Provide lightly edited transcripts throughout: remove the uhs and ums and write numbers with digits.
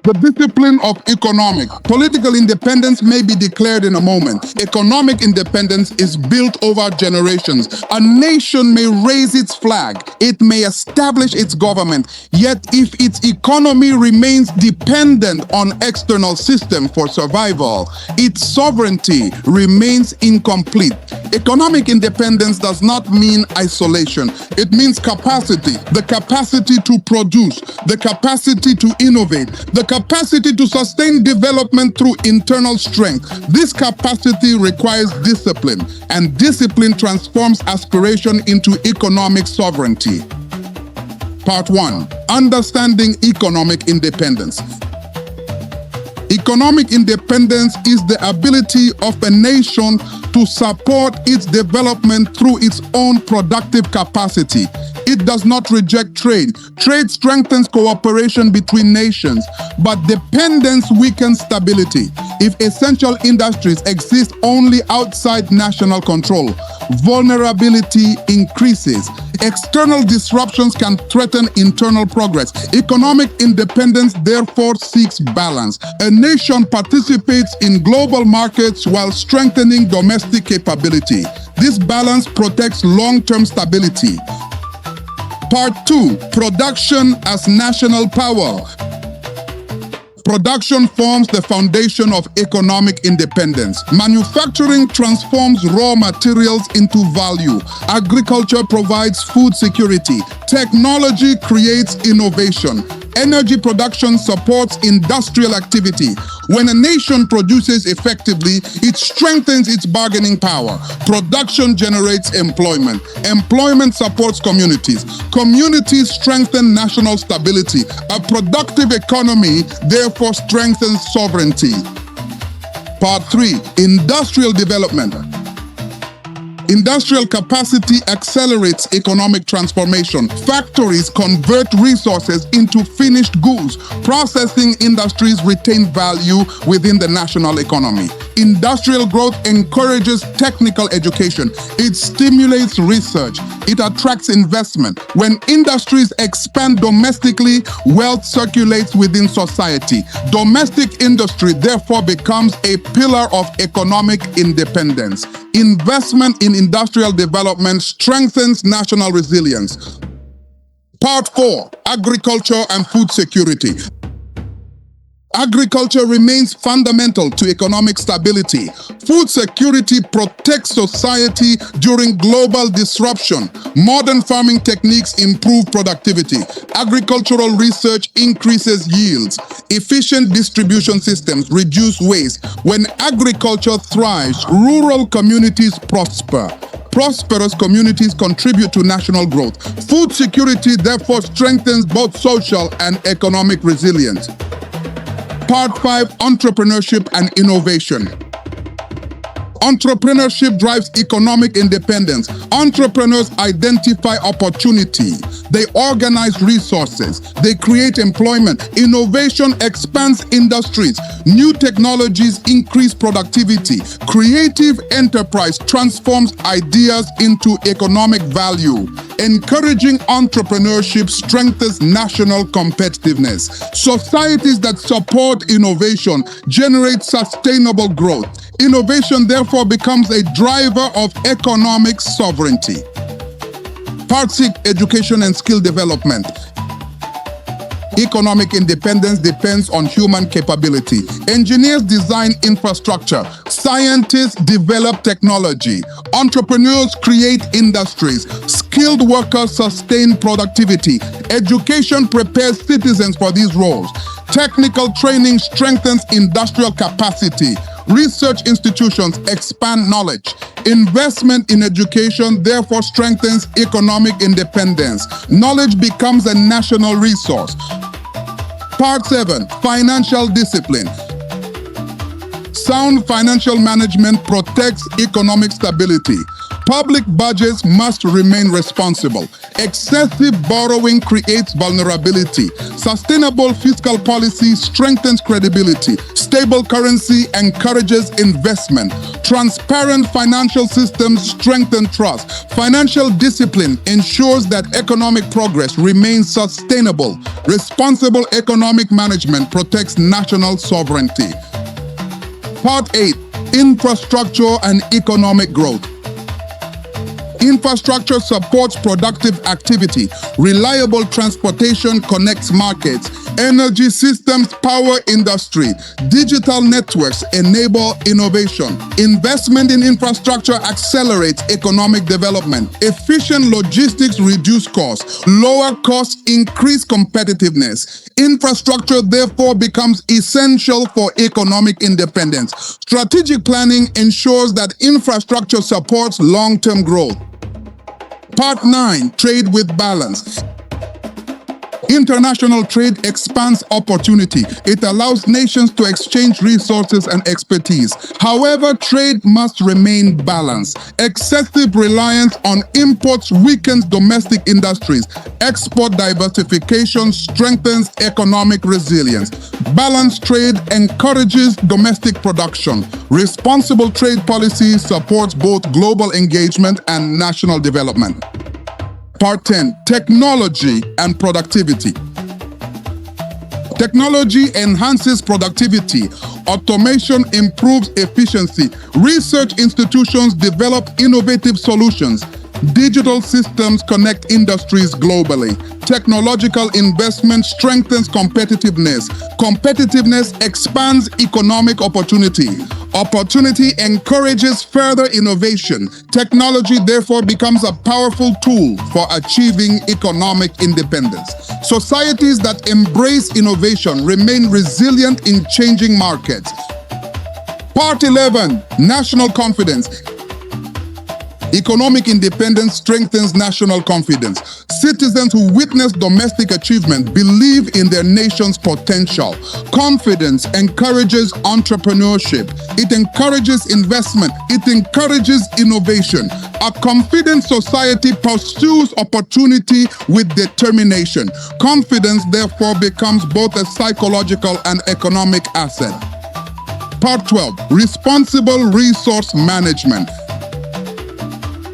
The discipline of economic. Political independence may be declared in a moment. Economic independence is built over generations. A nation may raise its flag. It may establish its government. Yet if its economy remains dependent on external systems for survival, its sovereignty remains incomplete. Economic independence does not mean isolation. It means capacity. The capacity to produce, the capacity to innovate, the capacity to sustain development through internal strength. This capacity requires discipline, and discipline transforms aspiration into economic sovereignty. Part 1. Understanding economic independence. Economic independence is the ability of a nation to support its development through its own productive capacity. It does not reject trade. Trade strengthens cooperation between nations, but dependence weakens stability. If essential industries exist only outside national control, vulnerability increases. External disruptions can threaten internal progress. Economic independence therefore seeks balance. A nation participates in global markets while strengthening domestic capability. This balance protects long-term stability. Part 2. Production as national power. Production forms the foundation of economic independence. Manufacturing transforms raw materials into value. Agriculture provides food security. Technology creates innovation. Energy production supports industrial activity. When a nation produces effectively, it strengthens its bargaining power. Production generates employment. Employment supports communities. Communities strengthen national stability. A productive economy therefore strengthens sovereignty. Part 3. Industrial development. Industrial capacity accelerates economic transformation. Factories convert resources into finished goods. Processing industries retain value within the national economy. Industrial growth encourages technical education. It stimulates research. It attracts investment. When industries expand domestically, wealth circulates within society. Domestic industry therefore becomes a pillar of economic independence. Investment in industrial development strengthens national resilience. Part 4. Agriculture and food security. Agriculture remains fundamental to economic stability. Food security protects society during global disruption. Modern farming techniques improve productivity. Agricultural research increases yields. Efficient distribution systems reduce waste. When agriculture thrives, rural communities prosper. Prosperous communities contribute to national growth. Food security therefore strengthens both social and economic resilience. Part 5. Entrepreneurship and innovation. Entrepreneurship drives economic independence. Entrepreneurs identify opportunity. They organize resources. They create employment. Innovation expands industries. New technologies increase productivity. Creative enterprise transforms ideas into economic value. Encouraging entrepreneurship strengthens national competitiveness. Societies that support innovation generate sustainable growth. Innovation therefore becomes a driver of economic sovereignty. Part 6. Education and skill development. Economic independence depends on human capability. Engineers design infrastructure. Scientists develop technology. Entrepreneurs create industries. Skilled workers sustain productivity. Education prepares citizens for these roles. Technical training strengthens industrial capacity. Research institutions expand knowledge. Investment in education therefore strengthens economic independence. Knowledge becomes a national resource. Part 7. Financial discipline. Sound financial management protects economic stability. Public budgets must remain responsible. Excessive borrowing creates vulnerability. Sustainable fiscal policy strengthens credibility. Stable currency encourages investment. Transparent financial systems strengthen trust. Financial discipline ensures that economic progress remains sustainable. Responsible economic management protects national sovereignty. Part 8. Infrastructure and economic growth. Infrastructure supports productive activity. Reliable transportation connects markets. Energy systems power industry. Digital networks enable innovation. Investment in infrastructure accelerates economic development. Efficient logistics reduce costs. Lower costs increase competitiveness. Infrastructure therefore becomes essential for economic independence. Strategic planning ensures that infrastructure supports long-term growth. Part 9. Trade with balance. International trade expands opportunity. It allows nations to exchange resources and expertise. However, trade must remain balanced. Excessive reliance on imports weakens domestic industries. Export diversification strengthens economic resilience. Balanced trade encourages domestic production. Responsible trade policy supports both global engagement and national development. Part 10. Technology and productivity. Technology enhances productivity. Automation improves efficiency. Research institutions develop innovative solutions. Digital systems connect industries globally. Technological investment strengthens competitiveness. Competitiveness expands economic opportunity. Opportunity encourages further innovation. Technology therefore becomes a powerful tool for achieving economic independence. Societies that embrace innovation remain resilient in changing markets. Part 11. National confidence. Economic independence strengthens national confidence. Citizens who witness domestic achievement believe in their nation's potential. Confidence encourages entrepreneurship. It encourages investment. It encourages innovation. A confident society pursues opportunity with determination. Confidence therefore becomes both a psychological and economic asset. Part 12. Responsible resource management.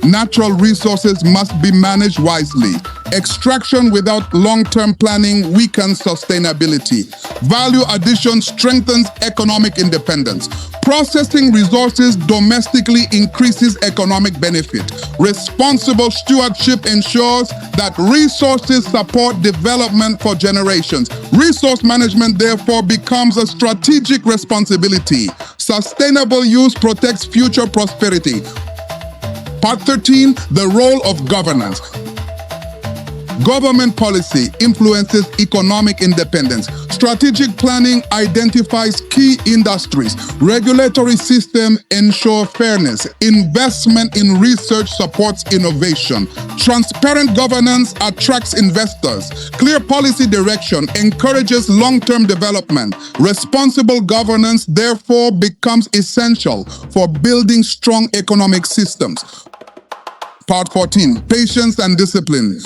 Natural resources must be managed wisely. Extraction without long-term planning weakens sustainability. Value addition strengthens economic independence. Processing resources domestically increases economic benefit. Responsible stewardship ensures that resources support development for generations. Resource management therefore becomes a strategic responsibility. Sustainable use protects future prosperity. Part 13. The role of governance. Government policy influences economic independence. Strategic planning identifies key industries. Regulatory systems ensure fairness. Investment in research supports innovation. Transparent governance attracts investors. Clear policy direction encourages long-term development. Responsible governance therefore becomes essential for building strong economic systems. Part 14. Patience and discipline.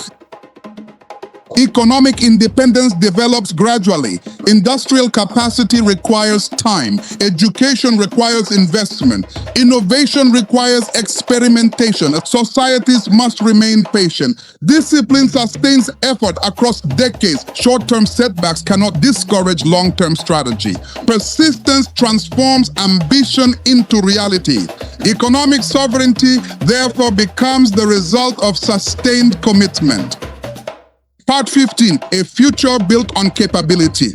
Economic independence develops gradually. Industrial capacity requires time. Education requires investment. Innovation requires experimentation. Societies must remain patient. Discipline sustains effort across decades. Short-term setbacks cannot discourage long-term strategy. Persistence transforms ambition into reality. Economic sovereignty therefore becomes the result of sustained commitment. Part 15. A future built on capability.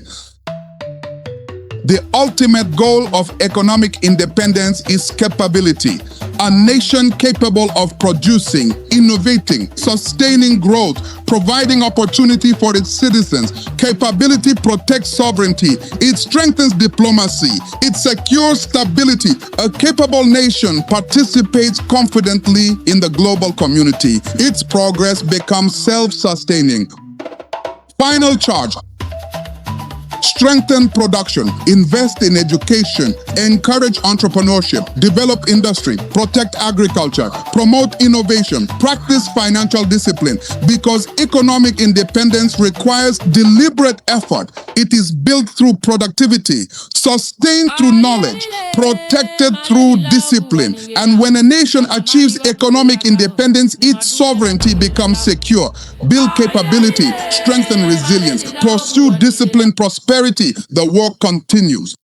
The ultimate goal of economic independence is capability. A nation capable of producing, innovating, sustaining growth, providing opportunity for its citizens. Capability protects sovereignty. It strengthens diplomacy. It secures stability. A capable nation participates confidently in the global community. Its progress becomes self-sustaining. Final charge. Strengthen production, invest in education, encourage entrepreneurship, develop industry, protect agriculture, promote innovation, practice financial discipline, because economic independence requires deliberate effort. It is built through productivity, sustained through knowledge, protected through discipline. And when a nation achieves economic independence, its sovereignty becomes secure. Build capability, strengthen resilience, pursue disciplined prosperity. The work continues.